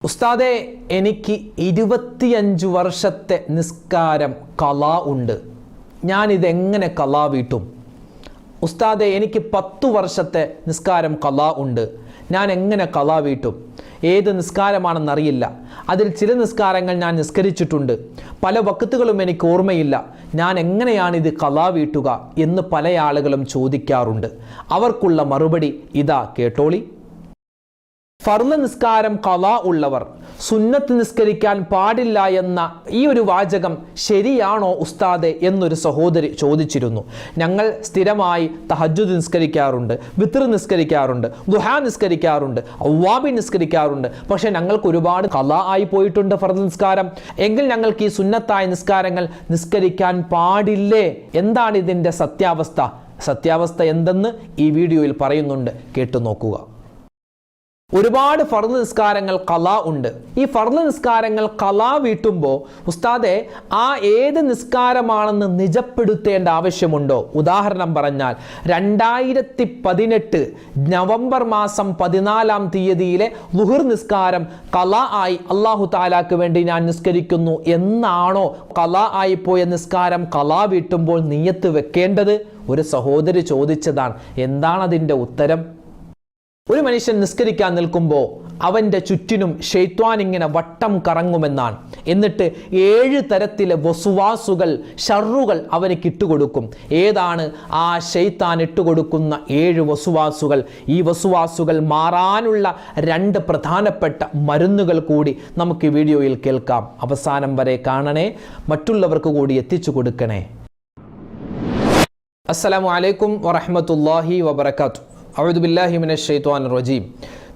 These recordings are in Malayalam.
ഉസ്താദേ, എനിക്ക് 25 വർഷത്തെ നിസ്കാരം ഖളാ ഉണ്ട്. ഞാനിതെങ്ങനെ ഖളാ വീട്ടും? ഉസ്താദേ, എനിക്ക് 10 വർഷത്തെ നിസ്കാരം ഖളാ ഉണ്ട്. ഞാൻ എങ്ങനെ ഖളാ വീട്ടും? ഏത് നിസ്കാരമാണെന്നറിയില്ല. അതിൽ ചില നിസ്കാരങ്ങൾ ഞാൻ നിസ്കരിച്ചിട്ടുണ്ട്, പല വക്തുകളും എനിക്ക് ഓർമ്മയില്ല. ഞാൻ എങ്ങനെയാണ് ഇത് ഖളാ വീട്ടുക എന്ന് പല ആളുകളും ചോദിക്കാറുണ്ട്. അവർക്കുള്ള മറുപടി ഇതാ, കേട്ടോളി. ഫർള് നിസ്കാരം ഖളാ ഉള്ളവർ സുന്നത്ത് നിസ്കരിക്കാൻ പാടില്ല എന്ന ഈ ഒരു വാചകം ശരിയാണോ ഉസ്താദെ എന്നൊരു സഹോദരി ചോദിച്ചിരുന്നു. ഞങ്ങൾ സ്ഥിരമായി തഹജ്ജുദ് നിസ്കരിക്കാറുണ്ട്, വിത്ർ നിസ്കരിക്കാറുണ്ട്, ദുഹാ നിസ്കരിക്കാറുണ്ട്, അവ്വാബി നിസ്കരിക്കാറുണ്ട്. പക്ഷെ ഞങ്ങൾക്ക് ഒരുപാട് ഖളാ ആയി പോയിട്ടുണ്ട് ഫർള് നിസ്കാരം. എങ്കിൽ ഞങ്ങൾക്ക് ഈ സുന്നത്തായ നിസ്കാരങ്ങൾ നിസ്കരിക്കാൻ പാടില്ലേ? എന്താണ് ഇതിൻ്റെ സത്യാവസ്ഥ എന്തെന്ന് ഈ വീഡിയോയിൽ പറയുന്നുണ്ട്, കേട്ടു നോക്കുക. ഒരുപാട് ഫർള് നിസ്കാരങ്ങൾ ഖളാ ഉണ്ട്. ഈ ഫർള് നിസ്കാരങ്ങൾ ഖളാ വീട്ടുമ്പോൾ ഉസ്താദെ, ആ ഏത് നിസ്കാരമാണെന്ന് നിജപ്പെടുത്തേണ്ട ആവശ്യമുണ്ടോ? ഉദാഹരണം പറഞ്ഞാൽ 2018 നവംബർ മാസം 14-ാം തീയതിയിലെ ളുഹർ നിസ്കാരം ഖളാ ആയി, അല്ലാഹു തആലാക്ക് വേണ്ടി ഞാൻ നിസ്കരിക്കുന്നു എന്നാണോ ഖളാ ആയി പോയ നിസ്കാരം ഖളാ വീട്ടുമ്പോൾ നിയ്യത്ത് വെക്കേണ്ടത്? ഒരു സഹോദരി ചോദിച്ചതാണ്. എന്താണ് അതിൻ്റെ ഉത്തരം? ഒരു മനുഷ്യൻ നിസ്കരിക്കാൻ നിൽക്കുമ്പോൾ അവൻ്റെ ചുറ്റിനും ശൈത്വാൻ ഇങ്ങനെ വട്ടം കറങ്ങുമെന്നാണ്. എന്നിട്ട് 7 തരത്തിലെ വസുവാസുകൾ, ഷർറുകൾ അവനക്ക് ഇട്ടുകൊടുക്കും. ഏതാണ് ആ ശൈത്താൻ ഇട്ടുകൊടുക്കുന്ന 7 വസുവാസുകൾ? ഈ വസുവാസുകൾ മാറാനുള്ള 2 പ്രധാനപ്പെട്ട മരുന്നുകൾ കൂടി നമുക്ക് ഈ വീഡിയോയിൽ കേൾക്കാം. അവസാനം വരെ കാണണേ, മറ്റുള്ളവർക്ക് കൂടി എത്തിച്ചു കൊടുക്കണേ. അസ്സലാമു അലൈക്കും വറഹ്മത്തുള്ളാഹി വബറകാതുഹു. അഊദു ബില്ലാഹി മിനശ് ശൈത്വാനിർ റജീം.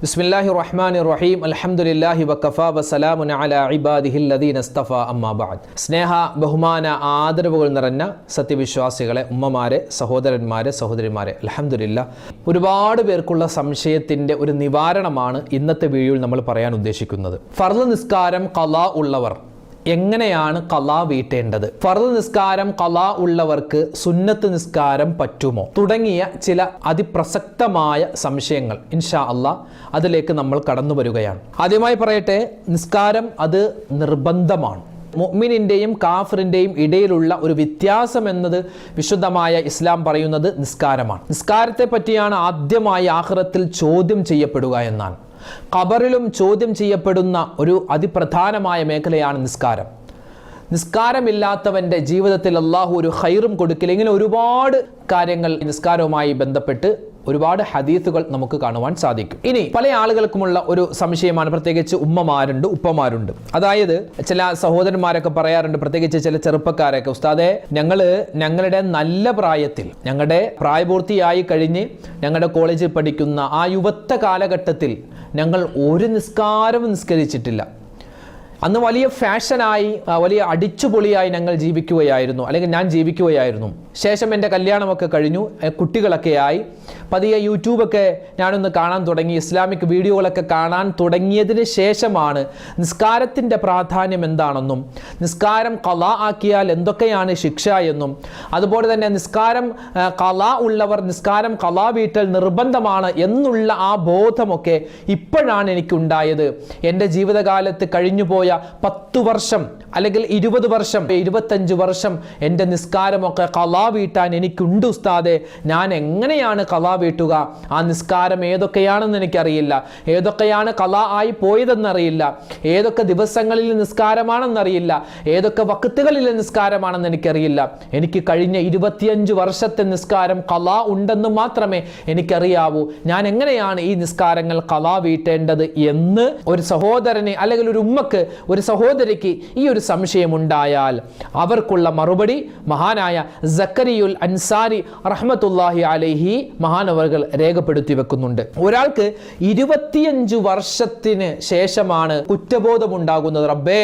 ബിസ്മില്ലാഹിർ റഹ്മാനിർ റഹീം. അൽഹംദുലില്ലാഹി വകഫാ വസലാമുൻ അലാ ഇബാദിഹിൽ ലദീന ഇസ്തഫാ അമ്മാ ബഅദ്. സ്നേഹ, ബഹുമാന, ആദരവുകൾ നിറഞ്ഞ സത്യവിശ്വാസികളെ, ഉമ്മമാരെ, സഹോദരന്മാരെ, സഹോദരിമാരെ, അൽഹംദുലില്ലാഹ്, ഒരുപാട് പേർക്കുള്ള സംശയത്തിൻ്റെ ഒരു നിവാരണമാണ് ഇന്നത്തെ വീഡിയോയിൽ നമ്മൾ പറയാൻ ഉദ്ദേശിക്കുന്നത്. ഫർള് നിസ്കാരം ഖളാ ഉള്ളവർ എങ്ങനെയാണ് ഖളാ വീട്ടേണ്ടത്? ഫർള് നിസ്കാരം ഖളാ ഉള്ളവർക്ക് സുന്നത്ത് നിസ്കാരം പറ്റുമോ? തുടങ്ങിയ ചില അതിപ്രസക്തമായ സംശയങ്ങൾ ഇൻഷാ അല്ലാഹ് അതിലേക്ക് നമ്മൾ കടന്നു വരികയാണ്. ആദ്യമായി പറയട്ടെ, നിസ്കാരം അത് നിർബന്ധമാണ്. മുഅ്മിനിൻ്റെയും കാഫിറിൻ്റെയും ഇടയിലുള്ള ഒരു വ്യത്യാസം എന്നത് വിശുദ്ധമായ ഇസ്ലാം പറയുന്നത് നിസ്കാരമാണ്. നിസ്കാരത്തെ പറ്റിയാണ് ആദ്യമായി ആഖിറത്തിൽ ചോദ്യം ചെയ്യപ്പെടുക എന്നാണ്. ഖബറിലും ചോദ്യം ചെയ്യപ്പെടുന്ന ഒരു അതിപ്രധാനമായ മേഖലയാണ് നിസ്കാരം. നിസ്കാരമില്ലാത്തവൻ്റെ ജീവിതത്തിൽ അള്ളാഹു ഒരു ഖൈറും കൊടുക്കില്ല. ഇങ്ങനെ ഒരുപാട് കാര്യങ്ങൾ നിസ്കാരവുമായി ബന്ധപ്പെട്ട് ഒരുപാട് ഹദീസുകൾ നമുക്ക് കാണുവാൻ സാധിക്കും. ഇനി പല ആളുകൾക്കുമുള്ള ഒരു സംശയമാണ്, പ്രത്യേകിച്ച് ഉമ്മമാരുണ്ട്, ഉപ്പമാരുണ്ട്. അതായത് ചില സഹോദരന്മാരൊക്കെ പറയാറുണ്ട്, പ്രത്യേകിച്ച് ചില ചെറുപ്പക്കാരൊക്കെ, ഉസ്താദെ, ഞങ്ങളുടെ നല്ല പ്രായത്തിൽ, ഞങ്ങളുടെ പ്രായപൂർത്തിയായി കഴിഞ്ഞ് ഞങ്ങളുടെ കോളേജിൽ പഠിക്കുന്ന ആ യുവത്വ കാലഘട്ടത്തിൽ ഞങ്ങൾ ഒരു നിസ്കാരവും നിസ്കരിച്ചിട്ടില്ല. അന്ന് വലിയ ഫാഷനായി, വലിയ അടിച്ചുപൊളിയായി ഞങ്ങൾ ജീവിക്കുകയായിരുന്നു, അല്ലെങ്കിൽ ഞാൻ ജീവിക്കുകയായിരുന്നു. ശേഷം എൻ്റെ കല്യാണമൊക്കെ കഴിഞ്ഞു, കുട്ടികളൊക്കെ ആയി, പതിയെ യൂട്യൂബൊക്കെ ഞാനൊന്ന് കാണാൻ തുടങ്ങി. ഇസ്ലാമിക് വീഡിയോകളൊക്കെ കാണാൻ തുടങ്ങിയതിന് ശേഷമാണ് നിസ്കാരത്തിൻ്റെ പ്രാധാന്യം എന്താണെന്നും നിസ്കാരം ഖളാ ആക്കിയാൽ എന്തൊക്കെയാണ് ശിക്ഷ എന്നും, അതുപോലെ തന്നെ നിസ്കാരം ഖളാ ഉള്ളവർ നിസ്കാരം ഖളാ വീട്ടൽ നിർബന്ധമാണ് എന്നുള്ള ആ ബോധമൊക്കെ ഇപ്പോഴാണ് എനിക്കുണ്ടായത്. എൻ്റെ ജീവിതകാലത്ത് കഴിഞ്ഞുപോയ 10 വർഷം അല്ലെങ്കിൽ 20 വർഷം 25 വർഷം എൻ്റെ നിസ്കാരമൊക്കെ ഖളാ വീട്ടാൻ എനിക്കുണ്ട് ഉസ്താദെ. ഞാൻ എങ്ങനെയാണ് ഖളാ വീട്ടുക? ആ നിസ്കാരം ഏതൊക്കെയാണെന്ന് എനിക്കറിയില്ല, ഏതൊക്കെയാണ് ഖളാ ആയി പോയതെന്നറിയില്ല, ഏതൊക്കെ ദിവസങ്ങളിൽ നിസ്കാരമാണെന്നറിയില്ല, ഏതൊക്കെ വക്തുകളിലെ നിസ്കാരമാണെന്ന് എനിക്കറിയില്ല. എനിക്ക് കഴിഞ്ഞ 25 വർഷത്തെ നിസ്കാരം ഖളാ ഉണ്ടെന്ന് മാത്രമേ എനിക്കറിയാവൂ. ഞാൻ എങ്ങനെയാണ് ഈ നിസ്കാരങ്ങൾ ഖളാ വീട്ടേണ്ടത് എന്ന് ഒരു സഹോദരന് അല്ലെങ്കിൽ ഒരു ഉമ്മക്ക്, ഒരു സഹോദരിക്ക് ഈ ഒരു സംശയം ഉണ്ടായാൽ അവർക്കുള്ള മറുപടി മഹാനായ സക്കരിയുൽ അൻസാരി റഹ്മത്തുള്ളാഹി അലൈഹി മഹാനവർകൾ രേഖപ്പെടുത്തി വെക്കുന്നുണ്ട്. ഒരാൾക്ക് 25 വർഷത്തിന് ശേഷമാണ് കുറ്റബോധം ഉണ്ടാകുന്നത്. റബ്ബേ,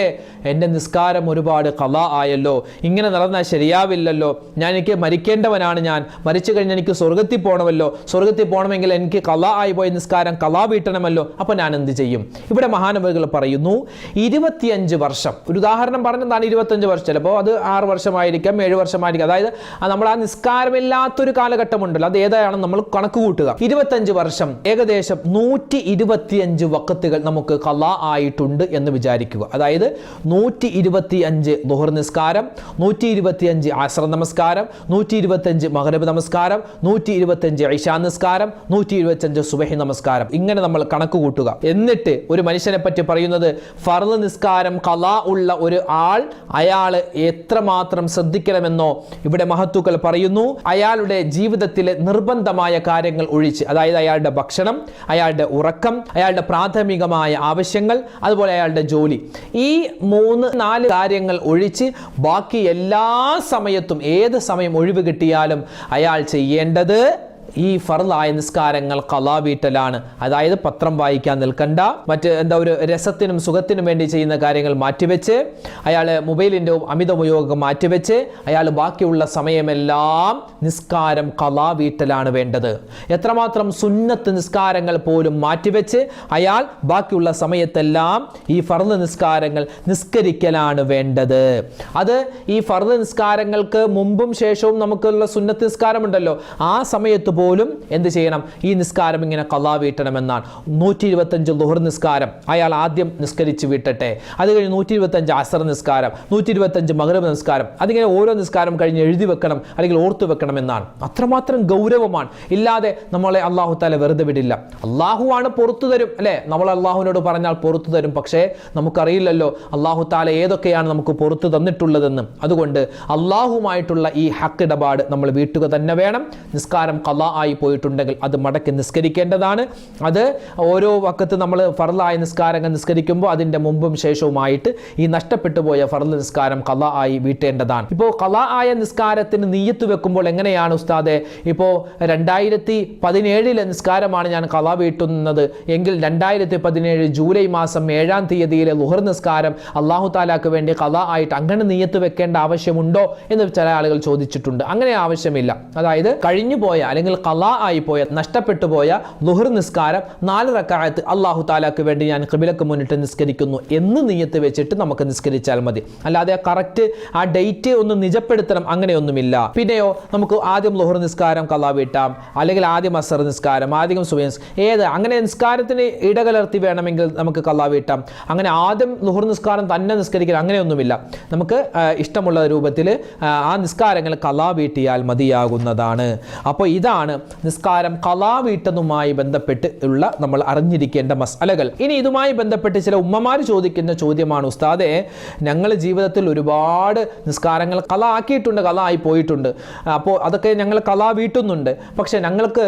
എൻ്റെ നിസ്കാരം ഒരുപാട് ഖളാ ആയല്ലോ, ഇങ്ങനെ നടന്നാൽ ശരിയാവില്ലല്ലോ, എനിക്ക് മരിക്കേണ്ടവനാണ്, ഞാൻ മരിച്ചു കഴിഞ്ഞാൽ എനിക്ക് സ്വർഗത്തിൽ പോകണമല്ലോ, സ്വർഗത്തിൽ പോകണമെങ്കിൽ എനിക്ക് ഖളാ ആയി പോയ നിസ്കാരം ഖളാ വീട്ടണമല്ലോ, അപ്പോൾ ഞാൻ എന്ത് ചെയ്യും? ഇവിടെ മഹാനവർകൾ പറയുന്നു, 25 25 വർഷം, ഒരു ഉദാഹരണം പറഞ്ഞതാണ് 25 വർഷം, ചിലപ്പോൾ അത് 6 വർഷമായിരിക്കാം, 7 വർഷമായിരിക്കാം. അതായത് നമ്മൾ ആ നിസ്കാരമില്ലാത്തൊരു കാലഘട്ടമുണ്ടല്ലോ, അത് ഏതാണ് നമ്മൾ കണക്ക് കൂട്ടുക. 25 വർഷം, ഏകദേശം 125 വഖത്തുകൾ നമുക്ക് ഖളാ ആയിട്ടുണ്ട് എന്ന് വിചാരിക്കുക. അതായത് 125 ളുഹർ നിസ്കാരം, 125 അസ്ർ നമസ്കാരം, 125 മഗ്രിബ് നമസ്കാരം, 125 ഇശാ നിസ്കാരം, 125 സുബഹി നമസ്കാരം. ഇങ്ങനെ നമ്മൾ കണക്ക് കൂട്ടുക. എന്നിട്ട് ഒരു മനുഷ്യനെ പറ്റി പറയുന്നത്, ഫർള് നിസ്കാരം ഖളാ ഉള്ള ഒരു ആൾ, അയാൾ എത്രമാത്രം ശ്രദ്ധിക്കണമെന്നോ ഇവിടെ മഹത്തുക്കൾ പറയുന്നു. അയാളുടെ ജീവിതത്തിലെ നിർബന്ധമായ കാര്യങ്ങൾ ഒഴിച്ച്, അതായത് അയാളുടെ ഭക്ഷണം, അയാളുടെ ഉറക്കം, അയാളുടെ പ്രാഥമികമായ ആവശ്യങ്ങൾ, അതുപോലെ അയാളുടെ ജോലി, ഈ 3-4 കാര്യങ്ങൾ ഒഴിച്ച് ബാക്കി എല്ലാ സമയത്തും, ഏത് സമയം ഒഴിവ് കിട്ടിയാലും അയാൾ ചെയ്യേണ്ടത് ഈ ഫർളായ നിസ്കാരങ്ങൾ ഖളാ വീട്ടലാണ്. അതായത് പത്രം വായിക്കാൻ നിൽക്കണ്ട, മറ്റ് ഒരു രസത്തിനും സുഖത്തിനും വേണ്ടി ചെയ്യുന്ന കാര്യങ്ങൾ മാറ്റിവെച്ച്, അയാൾ മൊബൈലിൻ്റെ അമിത ഉപയോഗം മാറ്റിവെച്ച്, അയാൾ ബാക്കിയുള്ള സമയമെല്ലാം നിസ്കാരം ഖളാ വീട്ടലാണ് വേണ്ടത്. എത്രമാത്രം സുന്നത്ത് നിസ്കാരങ്ങൾ പോലും മാറ്റിവെച്ച് അയാൾ ബാക്കിയുള്ള സമയത്തെല്ലാം ഈ ഫർള് നിസ്കാരങ്ങൾ നിസ്കരിക്കലാണ് വേണ്ടത്. അത് ഈ ഫർള് നിസ്കാരങ്ങൾക്ക് മുമ്പും ശേഷവും നമുക്കുള്ള സുന്നത്ത് നിസ്കാരമുണ്ടല്ലോ, ആ സമയത്ത് പോലും എന്ത് ചെയ്യണം? ഈ നിസ്കാരം ഇങ്ങനെ ഖളാ വീട്ടണമെന്നാണ്. 125 ളുഹർ നിസ്കാരം അയാൾ ആദ്യം നിസ്കരിച്ച് വീട്ടട്ടെ, അത് കഴിഞ്ഞ് 125 അസ്ർ നിസ്കാരം, 125 മഗ്രിബ് നിസ്കാരം, അതിങ്ങനെ ഓരോ നിസ്കാരം കഴിഞ്ഞ് എഴുതി വെക്കണം, അല്ലെങ്കിൽ ഓർത്തു വെക്കണം എന്നാണ്. അത്രമാത്രം ഗൗരവമാണ്. ഇല്ലാതെ നമ്മളെ അല്ലാഹു തആല വെറുതെ വിടില്ല. അല്ലാഹു ആണ് പുറത്തു തരും, അല്ലേ? നമ്മൾ അല്ലാഹുവിനോട് പറഞ്ഞാൽ പുറത്തു തരും. പക്ഷേ നമുക്കറിയില്ലല്ലോ അല്ലാഹു തആല ഏതൊക്കെയാണ് നമുക്ക് പുറത്തു തന്നിട്ടുള്ളതെന്ന്. അതുകൊണ്ട് അല്ലാഹുമായിട്ടുള്ള ഈ ഹക്ക് ഇടപാട് നമ്മൾ വീട്ടുക തന്നെ വേണം. നിസ്കാരം ഖളാ ആയി പോയിട്ടുണ്ടെങ്കിൽ അത് മടക്കി നിസ്കരിക്കേണ്ടതാണ്. അത് ഓരോ വഖത്ത് നമ്മൾ ഫർളായ നിസ്കാരങ്ങൾ നിസ്കരിക്കുമ്പോൾ അതിൻ്റെ മുമ്പും ശേഷവുമായിട്ട് ഈ നഷ്ടപ്പെട്ടു പോയ ഫർള് നിസ്കാരം ഖളാ ആയി വീട്ടേണ്ടതാണ്. ഇപ്പോൾ ഖളാ ആയ നിസ്കാരത്തിന് നിയ്യത്ത് വെക്കുമ്പോൾ എങ്ങനെയാണ് ഉസ്താദെ? ഇപ്പോൾ 2017 നിസ്കാരമാണ് ഞാൻ ഖളാ വീട്ടുന്നത് എങ്കിൽ 2017 ജൂലൈ മാസം 7-ാം തീയതിയിലെ ളുഹർ നിസ്കാരം അല്ലാഹു തആലാക്ക് വേണ്ടി ഖളാ ആയിട്ട് അങ്ങനെ നിയ്യത്ത് വെക്കേണ്ട ആവശ്യമുണ്ടോ എന്ന് ചില ആളുകൾ ചോദിച്ചിട്ടുണ്ട്. അങ്ങനെ ആവശ്യമില്ല. അതായത് കഴിഞ്ഞു പോയ അല്ലെങ്കിൽ ഖളാ ആയി പോയ, നഷ്ടപ്പെട്ടു പോയ ളുഹർ നിസ്കാരം 4 റക്അത്ത് അല്ലാഹു തആലാക്ക് വേണ്ടി ഞാൻ ഖിബലക്ക് മുന്നിട്ട് നിസ്കരിക്കുന്നു എന്ന് നിയ്യത്ത് വെച്ചിട്ട് നമുക്ക് നിസ്കരിച്ചാൽ മതി. അല്ലാതെ കറക്റ്റ് ആ ഡേറ്റ് ഒന്ന് നിജപ്പെടുത്തണം, അങ്ങനെയൊന്നുമില്ല. പിന്നെയോ നമുക്ക് ആദ്യം ളുഹർ നിസ്കാരം ഖളാ വീട്ടാം, അല്ലെങ്കിൽ ആദ്യം അസ്ർ നിസ്കാരം, ആദ്യം സുബഹി, ഏത് അങ്ങനെ നിസ്കാരത്തിന് ഇടകലർത്തി വേണമെങ്കിൽ നമുക്ക് ഖളാ വീട്ടാം. അങ്ങനെ ആദ്യം ളുഹർ നിസ്കാരം തന്നെ നിസ്കരിക്കണം, അങ്ങനെയൊന്നുമില്ല. നമുക്ക് ഇഷ്ടമുള്ള രൂപത്തിൽ ആ നിസ്കാരങ്ങൾ ഖളാ വീട്ടിയാൽ മതിയാകുന്നതാണ്. അപ്പോൾ ഇതാണ് നിസ്കാരം ഖളാ വീട്ടുന്നതുമായി ബന്ധപ്പെട്ട് ഉള്ള നമ്മൾ അറിഞ്ഞിരിക്കേണ്ട മസ്അലകൾ. ഇനി ഇതുമായി ബന്ധപ്പെട്ട് ചില ഉമ്മമാർ ചോദിക്കുന്ന ചോദ്യമാണ്, ഉസ്താദെ ഞങ്ങൾ ജീവിതത്തിൽ ഒരുപാട് നിസ്കാരങ്ങൾ ഖളാ ആക്കിയിട്ടുണ്ട്, ഖളാ ആയി പോയിട്ടുണ്ട്, അപ്പോൾ അതൊക്കെ ഞങ്ങൾ ഖളാ വീട്ടുന്നുണ്ട്. പക്ഷെ ഞങ്ങൾക്ക്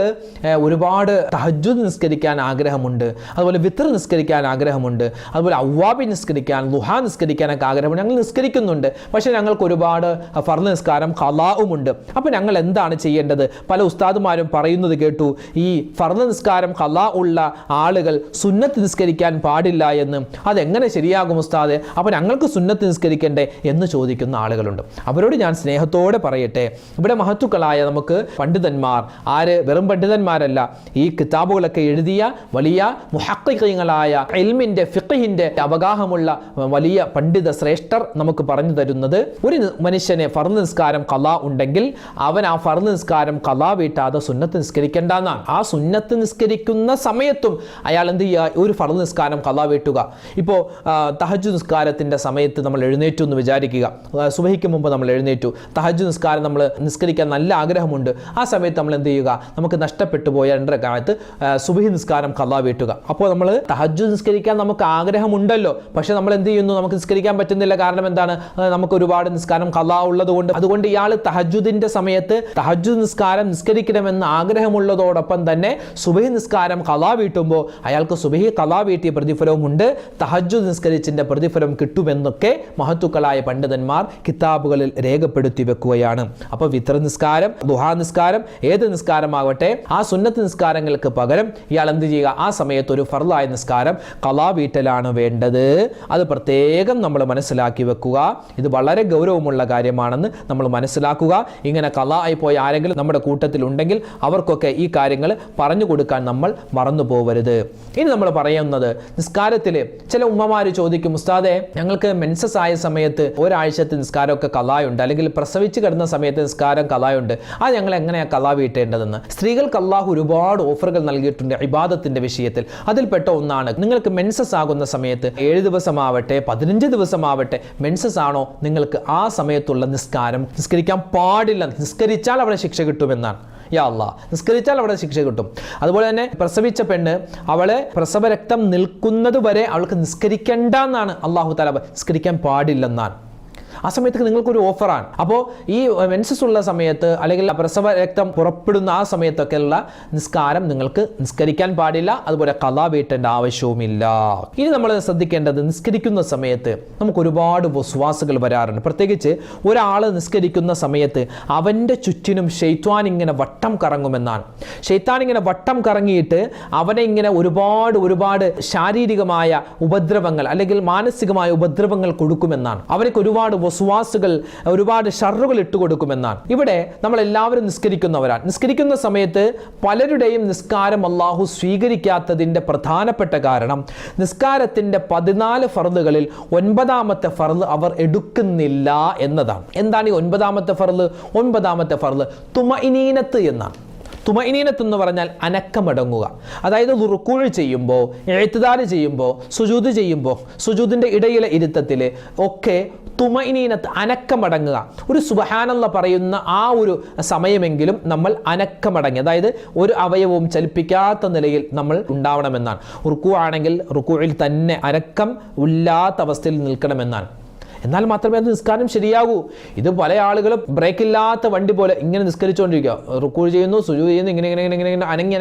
ഒരുപാട് തഹജ്ജുദ് നിസ്കരിക്കാൻ ആഗ്രഹമുണ്ട്, അതുപോലെ വിത്ർ നിസ്കരിക്കാൻ ആഗ്രഹമുണ്ട്, അതുപോലെ അവ്വാബി നിസ്കരിക്കാൻ, ദുഹാ നിസ്കരിക്കാനൊക്കെ ആഗ്രഹമുണ്ട്, ഞങ്ങൾ നിസ്കരിക്കുന്നുണ്ട്. പക്ഷെ ഞങ്ങൾക്ക് ഒരുപാട് ഫർള് നിസ്കാരം ഖളാഉമുണ്ട്. അപ്പോൾ ഞങ്ങൾ എന്താണ് ചെയ്യേണ്ടത്? പല ഉസ്താദുമാരും പറയുന്നത് കേട്ടു, ഈ ഫർള് നിസ്കാരം ഖളാ ഉള്ള ആളുകൾ സുന്നത്ത് നിസ്കരിക്കാൻ പാടില്ല എന്ന്. അതെങ്ങനെ ശരിയാകും ഉസ്താദെ? അപ്പോൾ ഞങ്ങൾക്ക് സുന്നത്ത് നിസ്കരിക്കണ്ടേ എന്ന് ചോദിക്കുന്ന ആളുകളുണ്ട്. അവരോട് ഞാൻ സ്നേഹത്തോടെ പറയട്ടെ, ഇവിടെ മഹത്തുക്കളായ നമുക്ക് പണ്ഡിതന്മാർ, ആര് വെറും പണ്ഡിതന്മാരല്ല, ഈ കിതാബുകളൊക്കെ എഴുതിയ വലിയ മുഹഖിഖീങ്ങളായ ഇൽമിന്റെ ഫിഖഹിന്റെ അവഗാഹമുള്ള വലിയ പണ്ഡിത ശ്രേഷ്ഠർ നമുക്ക് പറഞ്ഞു തരുന്നത്, ഒരു മനുഷ്യനെ ഫർള് നിസ്കാരം ഖളാ ഉണ്ടെങ്കിൽ അവൻ ആ ഫർള് നിസ്കാരം ഖളാ വീട്ടാതെ സുന്നത്ത് നിസ്കരിക്കേണ്ടെന്നാണ്. ആ സുന്നത്ത് നിസ്കരിക്കുന്ന സമയത്തും അയാൾ എന്ത് ചെയ്യുക? ഒരു ഫർള് നിസ്കാരം ഖളാ വീട്ടുക. ഇപ്പോൾ തഹജ്ജുദ് നിസ്കാരത്തിന്റെ സമയത്ത് നമ്മൾ എഴുന്നേറ്റു എന്ന് വിചാരിക്കുക, സുബഹിക്ക് മുമ്പ് നമ്മൾ എഴുന്നേറ്റു, തഹജ്ജുദ് നിസ്കാരം നമ്മൾ നിസ്കരിക്കാൻ നല്ല ആഗ്രഹമുണ്ട്. ആ സമയത്ത് നമ്മൾ എന്ത് ചെയ്യുക? നമുക്ക് നഷ്ടപ്പെട്ടു പോയ 2 റക്അത്ത് സുബഹി നിസ്കാരം ഖളാ വീട്ടുക. അപ്പോൾ നമ്മൾ തഹജ്ജുദ് നിസ്കരിക്കാൻ നമുക്ക് ആഗ്രഹമുണ്ടല്ലോ, പക്ഷെ നമ്മൾ എന്ത് ചെയ്യുന്നു? നമുക്ക് നിസ്കരിക്കാൻ പറ്റുന്നില്ല. കാരണം എന്താണ്? നമുക്ക് ഒരുപാട് നിസ്കാരം ഖളാ ഉള്ളതുകൊണ്ട്. അതുകൊണ്ട് ഇയാൾ തഹജ്ജുദിന്റെ സമയത്ത് തഹജ്ജുദ് നിസ്കാരം നിസ്കരിക്കണമെന്ന് ആഗ്രഹമുള്ളതോടൊപ്പം തന്നെ സുബഹി നിസ്കാരം ഖളാ വീട്ടുമ്പോൾ അയാൾക്ക് സുബഹി ഖളാ വീട്ടിയ പ്രതിഫലവുമുണ്ട്, തഹജ്ജുദ് നിസ്കരിച്ചിന്റെ പ്രതിഫലം കിട്ടുമെന്നൊക്കെ മഹത്തുക്കളായ പണ്ഡിതന്മാർ കിതാബുകളിൽ രേഖപ്പെടുത്തി വെക്കുകയാണ്. അപ്പോൾ വിത്ർ നിസ്കാരം, ദുഹാ നിസ്കാരം, ഏത് നിസ്കാരമാവട്ടെ, ആ സുന്നത്ത് നിസ്കാരങ്ങൾക്ക് പകരം ഇയാൾ എന്ത് ചെയ്യുക? ആ സമയത്ത് ഒരു ഫർളായ നിസ്കാരം ഖളാ വീട്ടലാണ് വേണ്ടത്. അത് പ്രത്യേകം നമ്മൾ മനസ്സിലാക്കി വെക്കുക. ഇത് വളരെ ഗൗരവമുള്ള കാര്യമാണെന്ന് നമ്മൾ മനസ്സിലാക്കുക. ഇങ്ങനെ ഖളാ ആയി പോയ ആരെങ്കിലും നമ്മുടെ കൂട്ടത്തിൽ ഉണ്ടെങ്കിൽ ഉണ്ടെങ്കിൽ അവർക്കൊക്കെ ഈ കാര്യങ്ങൾ പറഞ്ഞു കൊടുക്കാൻ നമ്മൾ മറന്നു പോകരുത്. ഇനി നമ്മൾ പറയുന്നത് നിസ്കാരത്തിൽ ചില ഉമ്മമാർ ചോദിക്കും, ഉസ്താദെ ഞങ്ങൾക്ക് മെൻസസ് ആയ സമയത്ത് ഒരാഴ്ചത്തെ നിസ്കാരമൊക്കെ കലായുണ്ട്, അല്ലെങ്കിൽ പ്രസവിച്ച് കിടന്ന സമയത്ത് നിസ്കാരം കലായുണ്ട്, അത് ഞങ്ങൾ എങ്ങനെയാണ് കലാ വീട്ടേണ്ടതെന്ന്. സ്ത്രീകൾക്ക് അള്ളാഹു ഒരുപാട് ഓഫറുകൾ നൽകിയിട്ടുണ്ട് ഇബാദത്തിന്റെ വിഷയത്തിൽ. അതിൽപ്പെട്ട ഒന്നാണ് നിങ്ങൾക്ക് മെൻസസ് ആകുന്ന സമയത്ത് 7 ദിവസമാവട്ടെ 15 ദിവസമാവട്ടെ മെൻസസ് ആണോ നിങ്ങൾക്ക് ആ സമയത്തുള്ള നിസ്കരിക്കാൻ പാടില്ല. നിസ്കരിച്ചാൽ അവിടെ ശിക്ഷ കിട്ടുമെന്നാണ്. യാ അല്ലാഹ്, നിസ്കരിച്ചാൽ അവിടെ ശിക്ഷ കിട്ടും. അതുപോലെ തന്നെ പ്രസവിച്ച പെണ്ണ് അവളെ പ്രസവരക്തം നിൽക്കുന്നത് വരെ അവൾക്ക് നിസ്കരിക്കേണ്ട എന്നാണ് അള്ളാഹു തആല, നിസ്കരിക്കാൻ പാടില്ലെന്നാണ്. ആ സമയത്ത് നിങ്ങൾക്കൊരു ഓഫറാണ്. അപ്പോൾ ഈ മെൻസസ് ഉള്ള സമയത്ത് അല്ലെങ്കിൽ പ്രസവ രക്തം പുറപ്പെടുന്ന ആ സമയത്തൊക്കെയുള്ള നിസ്കാരം നിങ്ങൾക്ക് നിസ്കരിക്കാൻ പാടില്ല, അതുപോലെ ഖളാ വീട്ടേണ്ട ആവശ്യവുമില്ല. ഇനി നമ്മൾ ശ്രദ്ധിക്കേണ്ടത്, നിസ്കരിക്കുന്ന സമയത്ത് നമുക്ക് ഒരുപാട് വസ്വാസുകൾ വരാറുണ്ട്. പ്രത്യേകിച്ച് ഒരാൾ നിസ്കരിക്കുന്ന സമയത്ത് അവൻ്റെ ചുറ്റിനും ശൈത്വാൻ ഇങ്ങനെ വട്ടം കറങ്ങുമെന്നാണ്. ശൈത്താൻ ഇങ്ങനെ വട്ടം കറങ്ങിയിട്ട് അവനെ ഇങ്ങനെ ഒരുപാട് ശാരീരികമായ ഉപദ്രവങ്ങൾ അല്ലെങ്കിൽ മാനസികമായ ഉപദ്രവങ്ങൾ കൊടുക്കുമെന്നാണ്. അവർക്ക് ഒരുപാട് വസ്വാസുകൾ, ഒരുപാട് ഷർറുകൾ ഇട്ടുകൊടുക്കുമെന്നാണ്. ഇവിടെ നമ്മൾ എല്ലാവരും നിസ്കരിക്കുന്നവരാണ്. നിസ്കരിക്കുന്ന സമയത്ത് പലരുടെയും നിസ്കാരം അള്ളാഹു സ്വീകരിക്കാത്തതിൻ്റെ പ്രധാനപ്പെട്ട കാരണം നിസ്കാരത്തിൻ്റെ 14 ഫർളുകളിൽ 9ാമത്തെ ഫർള് അവർ എടുക്കുന്നില്ല എന്നതാണ്. എന്താണ് ഈ 9ാമത്തെ ഫർള്? 9ാമത്തെ ഫർള് തുമഇനീനത്ത് എന്നാണ്. തുമഇനീനത്ത് എന്ന് പറഞ്ഞാൽ അനക്കമടങ്ങുക. അതായത് റുക്കൂഅ് ചെയ്യുമ്പോൾ, ഇഅ്തിദാൽ ചെയ്യുമ്പോൾ, സുജൂദ് ചെയ്യുമ്പോൾ, സുജൂദിൻ്റെ ഇടയിലെ ഇരുത്തത്തിൽ ഒക്കെ തുമഇനീനത്ത് അനക്കമടങ്ങുക. ഒരു സുബ്ഹാനല്ലാഹ് പറയുന്ന ആ ഒരു സമയമെങ്കിലും നമ്മൾ അനക്കമടങ്ങി, അതായത് ഒരു അവയവവും ചലിപ്പിക്കാത്ത നിലയിൽ നമ്മൾ ഉണ്ടാവണമെന്നാണ്. റുക്കൂഅ് ആണെങ്കിൽ റുക്കൂഇൽ തന്നെ അനക്കം ഇല്ലാത്ത അവസ്ഥയിൽ നിൽക്കണമെന്നാണ്. എന്നാൽ മാത്രമേ അത് നിസ്കാരം ശരിയാകൂ. ഇത് പല ആളുകളും ബ്രേക്കില്ലാത്ത വണ്ടി പോലെ ഇങ്ങനെ നിസ്കരിച്ചുകൊണ്ടിരിക്കുക. റുക്കൂഅ് ചെയ്യുന്നു, സുജൂദ് ചെയ്യുന്നു, ഇങ്ങനെ അനങ്ങി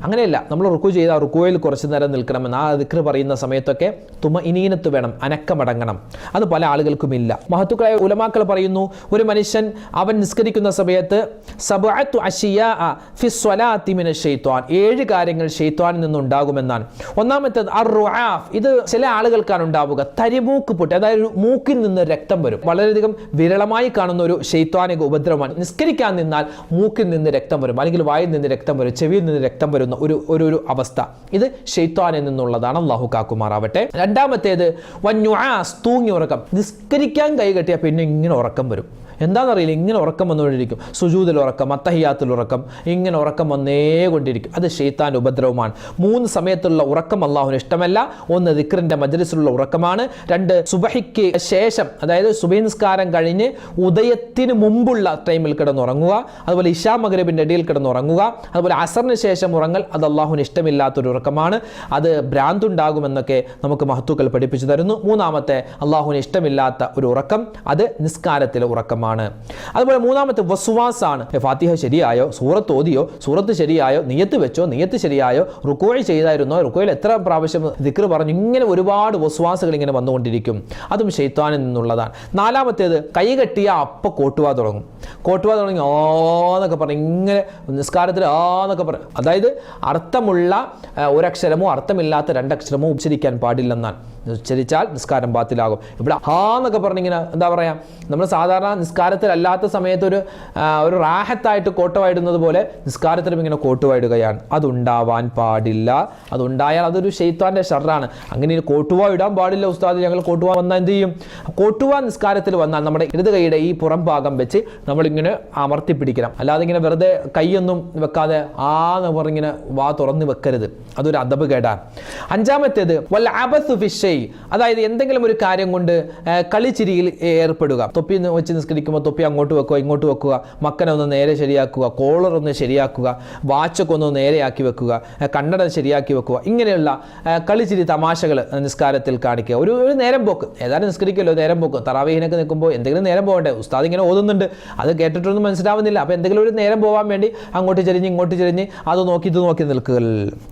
അങ്ങനെയല്ല. നമ്മൾ റുക്കൂഅ് ചെയ്താൽ റുക്കൂഅയിൽ കുറച്ച് നേരം നിൽക്കണമെന്ന് ആ ദിക്ർ പറയുന്ന സമയത്തൊക്കെ തുമഇനീനത്ത് വേണം, അനക്കമടങ്ങണം. അത് പല ആളുകൾക്കുമില്ല. മഹത്തുക്കളായ ഉലമാക്കൾ പറയുന്നു, ഒരു മനുഷ്യൻ അവൻ നിസ്കരിക്കുന്ന സമയത്ത് സബഅത്തു അശിയാഅ ഫി സ്വലാത്തി മിനശ് ശൈത്വാൻ, 7 കാര്യങ്ങൾ ശൈത്വാനിൽ നിന്നുണ്ടാകുമെന്നാണ്. ഒന്നാമത്തേത് അർറുആഫ്. ഇത് ചില ആളുകൾക്കാണ് ഉണ്ടാവുക. തരിമൂക്ക് പൊട്ടി, അതായത് മൂക്കിൽ നിന്ന് രക്തം വരും. വളരെയധികം വിരളമായി കാണുന്ന ഒരു ശൈത്വാനിക ഉപദ്രവമാണ്. നിസ്കരിക്കാൻ നിന്നാൽ മൂക്കിൽ നിന്ന് രക്തം വരും, അല്ലെങ്കിൽ വായിൽ നിന്ന് രക്തം വരും, ചെവിയിൽ നിന്ന് രക്തം വരുന്ന ഒരു അവസ്ഥ. ഇത് ശൈത്വാനിൽ നിന്നുള്ളതാണ്. അല്ലാഹു കാക്കുമാറാവട്ടെ. രണ്ടാമത്തേത് വന്നുആസ്, തൂങ്ങി ഉറക്കം. നിസ്കരിക്കാൻ കൈകെട്ടിയാൽ പിന്നെ ഇങ്ങനെ ഉറക്കം വരും. എന്താണെന്നറിയില്ല, ഇങ്ങനെ ഉറക്കം വന്നുകൊണ്ടിരിക്കും. സുജൂദിൽ ഉറക്കം, അത്തഹിയാത്തിൽ ഉറക്കം, ഇങ്ങനെ ഉറക്കം വന്നേകൊണ്ടിരിക്കും. അത് ശൈത്താൻ്റെ ഉപദ്രവമാണ്. 3 സമയത്തുള്ള ഉറക്കം അള്ളാഹുവിന് ഇഷ്ടമല്ല. 1 ദിക്റിൻ്റെ മജ്ലിസിലുള്ള ഉറക്കമാണ്. 2 സുബഹിക്ക് ശേഷം, അതായത് സുബഹി നിസ്കാരം കഴിഞ്ഞ് ഉദയത്തിന് മുമ്പുള്ള ടൈമിൽ കിടന്നുറങ്ങുക. അതുപോലെ ഇശാ മഗ്രിബിൻ്റെ ഇടയിൽ കിടന്നുറങ്ങുക. അതുപോലെ അസറിന് ശേഷം ഉറങ്ങൽ, അത് അള്ളാഹുവിന് ഇഷ്ടമില്ലാത്തൊരു ഉറക്കമാണ്. അത് ഭ്രാന്തുണ്ടാകുമെന്നൊക്കെ നമുക്ക് മഹത്തുക്കൾ പഠിപ്പിച്ചു തരുന്നു. 3ാമത്തെ അള്ളാഹുവിന് ഇഷ്ടമില്ലാത്ത ഒരു ഉറക്കം, അത് നിസ്കാരത്തിലെ ഉറക്കമാണ്. അതുപോലെ 3ാമത്തെ വസ്വാസാണ്. ഫാത്തിഹ ശരിയായോ, സൂറത്ത് ഓതിയോ, സൂറത്ത് ശരിയായോ, നിയത്ത് വെച്ചോ, നിയത്ത് ശരിയായോ, റുക്കൂഅ് ചെയ്തായിരുന്നോ, റുക്കൂഅയിൽ എത്ര പ്രാവശ്യം ദിക്ർ പറഞ്ഞു, ഇങ്ങനെ ഒരുപാട് വസ്വാസുകൾ ഇങ്ങനെ വന്നുകൊണ്ടിരിക്കും. അതും ശൈത്താനിൽ നിന്നുള്ളതാണ്. 4ാമത്തേത് കൈകെട്ടിയ അപ്പ കോട്ടുവാ തുടങ്ങി ആന്നൊക്കെ പറഞ്ഞ് ഇങ്ങനെ നിസ്കാരത്തിൽ ആന്നൊക്കെ പറയും. അതായത് അർത്ഥമുള്ള ഒരക്ഷരമോ അർത്ഥമില്ലാത്ത 2 അക്ഷരമോ ഉച്ചരിക്കാൻ പാടില്ലെന്നാണ്. ഉച്ചരിച്ചാൽ നിസ്കാരം ബാത്തിലാകും. ഇവിടെ എന്നൊക്കെ പറഞ്ഞിങ്ങനെ എന്താ പറയുക, നമ്മൾ സാധാരണ നിസ്കാരത്തിലല്ലാത്ത സമയത്ത് ഒരു റാഹത്തായിട്ട് കോട്ടുവായിടുന്നത് പോലെ നിസ്കാരത്തിലും ഇങ്ങനെ കോട്ടുവായിടുകയാണ്. അതുണ്ടാവാൻ പാടില്ല. അതുണ്ടായാൽ അതൊരു ശൈത്താൻ്റെ ഷർറാണ്. അങ്ങനെ കോട്ടുവാ ഇടാൻ പാടില്ല ഉസ്താദ്, ഞങ്ങൾ കോട്ടുവാ വന്നാൽ എന്ത് ചെയ്യും? കോട്ടുവാ നിസ്കാരത്തിൽ വന്നാൽ നമ്മുടെ ഇടത് കൈയുടെ ഈ പുറം ഭാഗം വെച്ച് നമ്മളിങ്ങനെ അമർത്തി പിടിക്കണം. അല്ലാതെ ഇങ്ങനെ വെറുതെ കൈയൊന്നും വെക്കാതെ എന്ന് പറഞ്ഞിങ്ങനെ വാ തുറന്ന് വെക്കരുത്. അതൊരു അദബ് കേടാണ്. 5ാമത്തേത് വൽ അബസു ഫിശ്ശൈ, അതായത് എന്തെങ്കിലും ഒരു കാര്യം കൊണ്ട് കളിച്ചിരിയിൽ ഏർപ്പെടുക. തൊപ്പി വെച്ച് നിസ്കരിക്കുമ്പോൾ തൊപ്പി അങ്ങോട്ട് വെക്കുക, ഇങ്ങോട്ട് വെക്കുക, മക്കനെ ഒന്ന് നേരെ ശരിയാക്കുക, കോളർ ഒന്ന് ശരിയാക്കുക, വാച്ചൊക്കെ ഒന്ന് നേരെയാക്കി വെക്കുക, കണ്ണട ശരിയാക്കി വെക്കുക. ഇങ്ങനെയുള്ള കളിച്ചിരി തമാശകൾ നിസ്കാരത്തിൽ കാണിക്കുക. ഒരു നേരം പോക്ക്. ഏതായാലും നിസ്കരിക്കുമല്ലോ, നേരം പോക്ക്. തറാവീഹിനൊക്കെ നിൽക്കുമ്പോൾ എന്തെങ്കിലും നേരം പോകണ്ടേ? ഉസ്താദ് ഇങ്ങനെ ഓതുന്നുണ്ട്, അത് കേട്ടിട്ടൊന്നും മനസ്സിലാവുന്നില്ല. അപ്പോൾ എന്തെങ്കിലും ഒരു നേരം പോകാൻ വേണ്ടി അങ്ങോട്ട് ചെരിഞ്ഞ് ഇങ്ങോട്ട് ചെരിഞ്ഞ് അത് നോക്കി ഇത് നോക്കി നിൽക്കുക.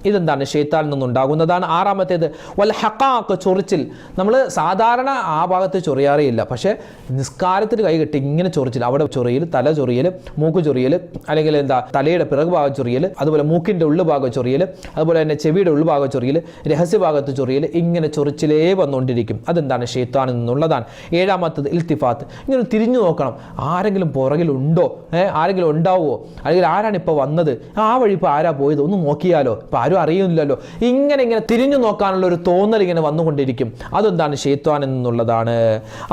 ഇതെന്താണ്? ശൈത്താനിൽ നിന്നുണ്ടാകുന്നതാണ്. 6ാമത്തേത് വൽ ഹഖാഖ്, ചൊറിച്ചിൽ, നമ്മൾ സാധാരണ ആ ഭാഗത്ത് ചൊറിയാറേയില്ല, പക്ഷേ നിസ്കാരത്തിന് കൈ കെട്ടി ഇങ്ങനെ ചൊറിച്ചിൽ, അവിടെ ചൊറിയൽ, തല ചൊറിയൽ, മൂക്ക് ചൊറിയൽ, അല്ലെങ്കിൽ തലയുടെ പിറകു ഭാഗം ചൊറിയൽ, അതുപോലെ മൂക്കിൻ്റെ ഉള്ളുഭാഗം ചൊറിയൽ, അതുപോലെ തന്നെ ചെവിയുടെ ഉൾഭാഗം ചൊറിയൽ, രഹസ്യഭാഗത്ത് ചൊറിയൽ, ഇങ്ങനെ ചൊറിച്ചിലേ വന്നുകൊണ്ടിരിക്കും. അതെന്താണ്? ശൈത്താനിൽ നിന്നുള്ളതാണ്. ഏഴാമത്തത് ഇൽത്തിഫാത്ത്. ഇങ്ങനെ തിരിഞ്ഞു നോക്കണം, ആരെങ്കിലും പുറകിലുണ്ടോ, ആരെങ്കിലും ഉണ്ടാവുമോ, അല്ലെങ്കിൽ ആരാണ് ഇപ്പോൾ വന്നത്, ആ വഴി ഇപ്പോൾ ആരാ പോയത്, ഒന്ന് നോക്കിയാലോ, ഇപ്പോൾ ആരും അറിയുന്നില്ലല്ലോ, ഇങ്ങനെ തിരിഞ്ഞു നോക്കാനുള്ള ഒരു തോന്നൽ ഇങ്ങനെ വന്നുകൊണ്ടിരിക്കും. അതെന്താണ്? ശൈത്താനിൽ നിന്നുള്ളതാണ്.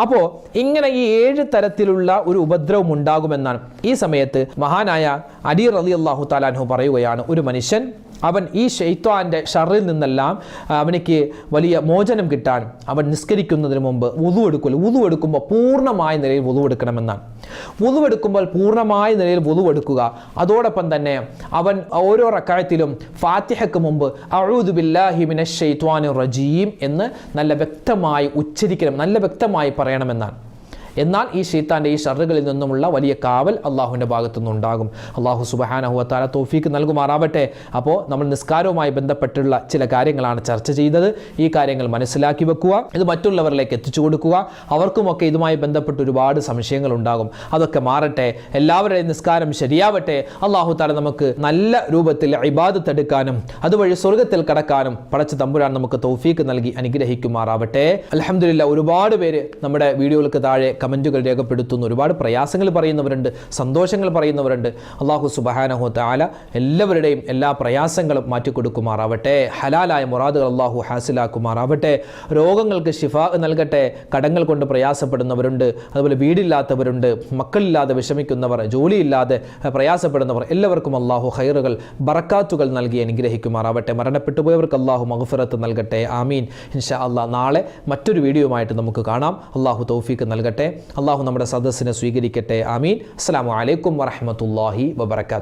അപ്പോൾ ഇങ്ങനെ ഈ 7 തരത്തിലുള്ള ഒരു ഉപദ്രവം ഉണ്ടാകുമെന്നാണ്. ഈ സമയത്ത് മഹാനായ അലി റളിയല്ലാഹു തആല അൻഹു പറയുകയാണ്, ഒരു മനുഷ്യൻ അവൻ ഈ ശൈത്വാൻ്റെ ഷറിൽ നിന്നെല്ലാം അവനിക്ക് വലിയ മോചനം കിട്ടാൻ അവൻ നിസ്കരിക്കുന്നതിന് മുമ്പ് വുളു എടുക്കുമ്പോൾ പൂർണ്ണമായ നിലയിൽ വുളു എടുക്കണമെന്നാണ്. വുളു എടുക്കുമ്പോൾ പൂർണ്ണമായ നിലയിൽ വുളു എടുക്കുക. അതോടൊപ്പം തന്നെ അവൻ ഓരോ റക്അത്തിലും ഫാത്തിഹയ്ക്ക് മുമ്പ് അഊദു ബില്ലാഹി മിനശ് ശൈത്വാനിർ റജീം എന്ന് നല്ല വ്യക്തമായി ഉച്ചരിക്കണം, നല്ല വ്യക്തമായി പറയണമെന്നാണ്. എന്നാൽ ഈ ശൈത്താൻ്റെ ഈ ഷറുകളിൽ നിന്നുമുള്ള വലിയ കാവൽ അള്ളാഹുവിൻ്റെ ഭാഗത്തു നിന്നുണ്ടാകും. അള്ളാഹു സുബ്ഹാനഹു വ തആല തൗഫീക്ക് നൽകുമാറാവട്ടെ. അപ്പോൾ നമ്മൾ നിസ്കാരവുമായി ബന്ധപ്പെട്ടുള്ള ചില കാര്യങ്ങളാണ് ചർച്ച ചെയ്തത്. ഈ കാര്യങ്ങൾ മനസ്സിലാക്കി വെക്കുക, ഇത് മറ്റുള്ളവരിലേക്ക് എത്തിച്ചു കൊടുക്കുക. അവർക്കുമൊക്കെ ഇതുമായി ബന്ധപ്പെട്ട് ഒരുപാട് സംശയങ്ങൾ ഉണ്ടാകും, അതൊക്കെ മാറട്ടെ. എല്ലാവരുടെയും നിസ്കാരം ശരിയാവട്ടെ. അള്ളാഹു തആല നമുക്ക് നല്ല രൂപത്തിൽ ഇബാദത്ത് എടുക്കാനും അതുവഴി സ്വർഗ്ഗത്തിൽ കടക്കാനും പടച്ച തമ്പുരാൻ നമുക്ക് തൗഫീക്ക് നൽകി അനുഗ്രഹിക്കുമാറാവട്ടെ. അൽഹംദുലില്ലാ, ഒരുപാട് പേര് നമ്മുടെ വീഡിയോകൾക്ക് താഴെ കമൻറ്റുകൾ രേഖപ്പെടുത്തുന്നു. ഒരുപാട് പ്രയാസങ്ങൾ പറയുന്നവരുണ്ട്, സന്തോഷങ്ങൾ പറയുന്നവരുണ്ട്. അള്ളാഹു സുബ്ഹാനഹു തആല എല്ലാവരുടെയും എല്ലാ പ്രയാസങ്ങളും മാറ്റിക്കൊടുക്കുമാറാവട്ടെ. ഹലാലായ മുറാദുകൾ അള്ളാഹു ഹാസിലാക്കുമാറാവട്ടെ. രോഗങ്ങൾക്ക് ശിഫാ നൽകട്ടെ. കടങ്ങൾ കൊണ്ട് പ്രയാസപ്പെടുന്നവരുണ്ട്, അതുപോലെ വീടില്ലാത്തവരുണ്ട്, മക്കളില്ലാതെ വിഷമിക്കുന്നവർ, ജോലിയില്ലാതെ പ്രയാസപ്പെടുന്നവർ, എല്ലാവർക്കും അള്ളാഹു ഖൈറുകൾ ബറക്കാത്തുകൾ നൽകി അനുഗ്രഹിക്കുമാറാവട്ടെ. മരണപ്പെട്ടുപോയവർക്ക് അള്ളാഹു മഗ്ഫിറത്ത് നൽകട്ടെ. ആമീൻ. ഇൻഷാ അല്ലാഹ് നാളെ മറ്റൊരു വീഡിയോയുമായിട്ട് നമുക്ക് കാണാം. അള്ളാഹു തൗഫീക്ക് നൽകട്ടെ. അള്ളാഹു നമ്മുടെ സദസ്സിനെ സ്വീകരിക്കട്ടെ. ആമീൻ. അസ്സലാമു അലൈക്കും വറഹ്മത്തുള്ളാഹി വബറകാതുഹു.